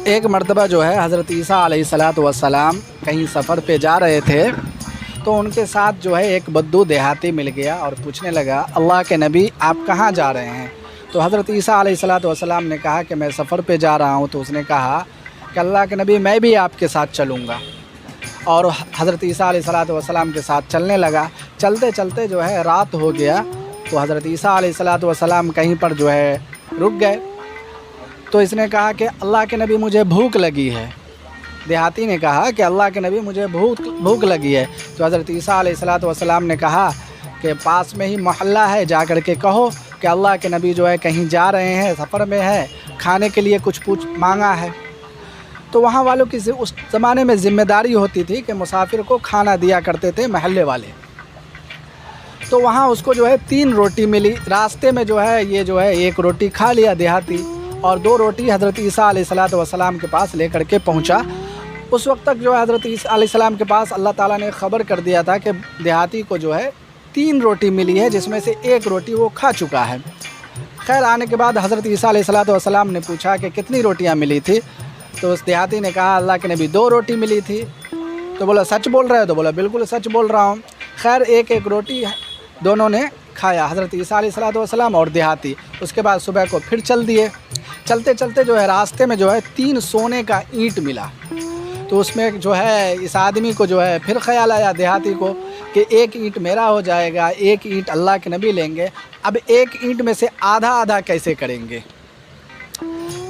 ایک مرتبہ جو ہے حضرت عیسیٰ علیہ الصلوۃ والسلام کہیں سفر پہ جا رہے تھے تو ان کے ساتھ جو ہے ایک بدو دیہاتی مل گیا اور پوچھنے لگا اللہ کے نبی آپ کہاں جا رہے ہیں؟ تو حضرت عیسیٰ علیہ الصلوۃ والسلام نے کہا کہ میں سفر پہ جا رہا ہوں۔ تو اس نے کہا کہ اللہ کے نبی میں بھی آپ کے ساتھ چلوں گا، اور حضرت عیسیٰ علیہ الصلوۃ والسلام کے ساتھ چلنے لگا۔ چلتے چلتے جو ہے رات ہو گیا تو حضرت عیسیٰ علیہ الصلوۃ والسلام کہیں پر جو ہے رک گئے۔ تو اس نے کہا کہ اللہ کے نبی مجھے بھوک لگی ہے۔ دیہاتی نے کہا کہ اللہ کے نبی مجھے بھوک لگی ہے۔ تو حضرت عیسیٰ علیہ الصلوۃ والسلام نے کہا کہ پاس میں ہی محلہ ہے، جا کر کے کہو کہ اللہ کے نبی جو ہے کہیں جا رہے ہیں، سفر میں ہے، کھانے کے لیے کچھ مانگا ہے۔ تو وہاں والوں کی اس زمانے میں ذمہ داری ہوتی تھی کہ مسافر کو کھانا دیا کرتے تھے محلے والے۔ تو وہاں اس کو جو ہے 3 روٹی ملی۔ راستے میں جو ہے یہ جو ہے 1 روٹی کھا لیا دیہاتی، اور 2 روٹی حضرت عیسیٰ علیہ الصلوۃ والسلام کے پاس لے کر کے پہنچا۔ اس وقت تک جو ہے حضرت عیسیٰ علیہ السلام کے پاس اللہ تعالیٰ نے خبر کر دیا تھا کہ دیہاتی کو جو ہے 3 روٹی ملی ہے، جس میں سے 1 روٹی وہ کھا چکا ہے۔ خیر آنے کے بعد حضرت عیسیٰ علیہ الصلوۃ والسلام نے پوچھا کہ کتنی روٹیاں ملی تھی؟ تو اس دیہاتی نے کہا اللہ کے نبی 2 روٹی ملی تھی۔ تو بولا سچ بول رہے ہو؟ تو بولا بالکل سچ بول رہا ہوں۔ خیر 1 روٹی دونوں نے کھایا، حضرت عیسیٰ علیہ الصلوۃ والسلام اور دیہاتی۔ اس کے بعد صبح کو پھر چل دیے۔ چلتے چلتے جو ہے راستے میں جو ہے 3 سونے کا اینٹ ملا۔ تو اس میں جو ہے اس آدمی کو جو ہے پھر خیال آیا دیہاتی کو کہ 1 اینٹ میرا ہو جائے گا، 1 اینٹ اللہ کے نبی لیں گے، اب 1 اینٹ میں سے آدھا آدھا کیسے کریں گے؟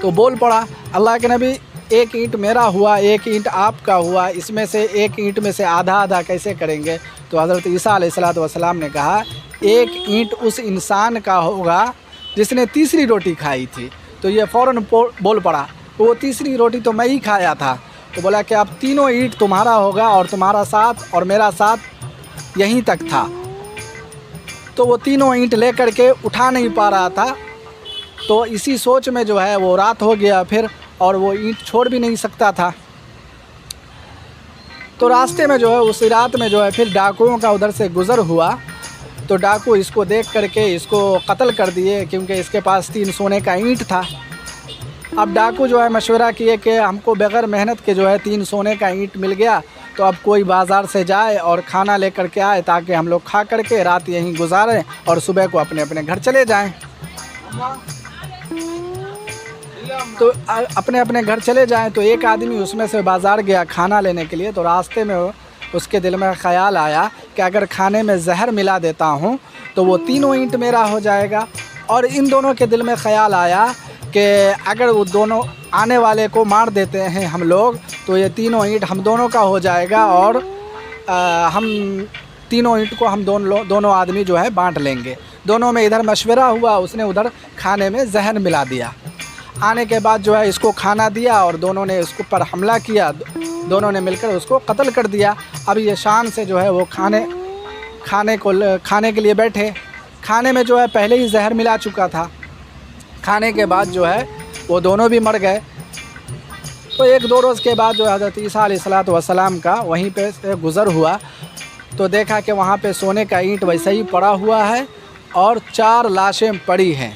تو بول پڑا اللہ کے نبی 1 اینٹ میرا ہوا، 1 اینٹ آپ کا ہوا، اس میں سے 1 اینٹ میں سے آدھا آدھا کیسے کریں گے؟ تو حضرت عیسیٰ علیہ الصلوۃ والسلام نے کہا 1 اینٹ اس انسان کا ہوگا جس نے تیسری روٹی کھائی تھی۔ تو یہ فوراً بول پڑا وہ تیسری روٹی تو میں ہی کھایا تھا۔ تو بولا کہ اب تینوں اینٹ تمہارا ہوگا، اور تمہارا ساتھ اور میرا ساتھ یہیں تک تھا۔ تو وہ تینوں اینٹ لے کر کے اٹھا نہیں پا رہا تھا، تو اسی سوچ میں جو ہے وہ رات ہو گیا پھر، اور وہ اینٹ چھوڑ بھی نہیں سکتا تھا۔ تو راستے میں جو ہے اس رات میں جو ہے پھر ڈاکوؤں کا ادھر سے گزر ہوا، تو ڈاکو اس کو دیکھ کر کے اس کو قتل کر دیے، کیونکہ اس کے پاس 3 سونے کا اینٹ تھا۔ اب ڈاکو جو ہے مشورہ کیے کہ ہم کو بغیر محنت کے جو ہے 3 سونے کا اینٹ مل گیا، تو اب کوئی بازار سے جائے اور کھانا لے کر کے آئے تاکہ ہم لوگ کھا کر کے رات یہیں گزاریں اور صبح کو اپنے اپنے گھر چلے جائیں۔ تو اپنے اپنے گھر چلے جائیں۔ تو ایک آدمی اس میں سے بازار گیا کھانا لینے کے لیے، تو راستے میں اس کے دل میں خیال آیا کہ اگر کھانے میں زہر ملا دیتا ہوں تو وہ تینوں اینٹ میرا ہو جائے گا۔ اور ان دونوں کے دل میں خیال آیا کہ اگر وہ دونوں آنے والے کو مار دیتے ہیں ہم لوگ تو یہ تینوں اینٹ ہم دونوں کا ہو جائے گا، اور ہم تینوں اینٹ کو ہم دونوں آدمی جو ہے بانٹ لیں گے۔ دونوں میں ادھر مشورہ ہوا، اس نے ادھر کھانے میں زہر ملا دیا۔ آنے کے بعد جو ہے اس کو کھانا دیا اور دونوں نے اس پر حملہ کیا، دونوں نے مل کر اس کو قتل کر دیا۔ اب یہ شان سے جو ہے وہ کھانے کے لیے بیٹھے۔ کھانے میں جو ہے پہلے ہی زہر ملا چکا تھا۔ کھانے کے بعد جو ہے وہ دونوں بھی مر گئے۔ تو 1-2 روز کے بعد جو حضرت عیسیٰ علیہ الصلوۃ والسلام کا وہیں پہ سے گزر ہوا، تو دیکھا کہ وہاں پہ سونے کا اینٹ ویسے ہی پڑا ہوا ہے اور 4 لاشیں پڑی ہیں۔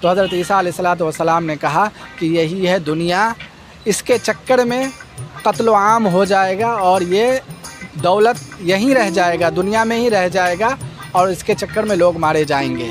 تو حضرت عیسیٰ علیہ الصلوۃ والسلام نے کہا کہ یہی ہے دنیا، اس کے چکر میں قتل و عام ہو جائے گا، اور یہ دولت یہیں رہ جائے گا، دنیا میں ہی رہ جائے گا، اور اس کے چکر میں لوگ مارے جائیں گے۔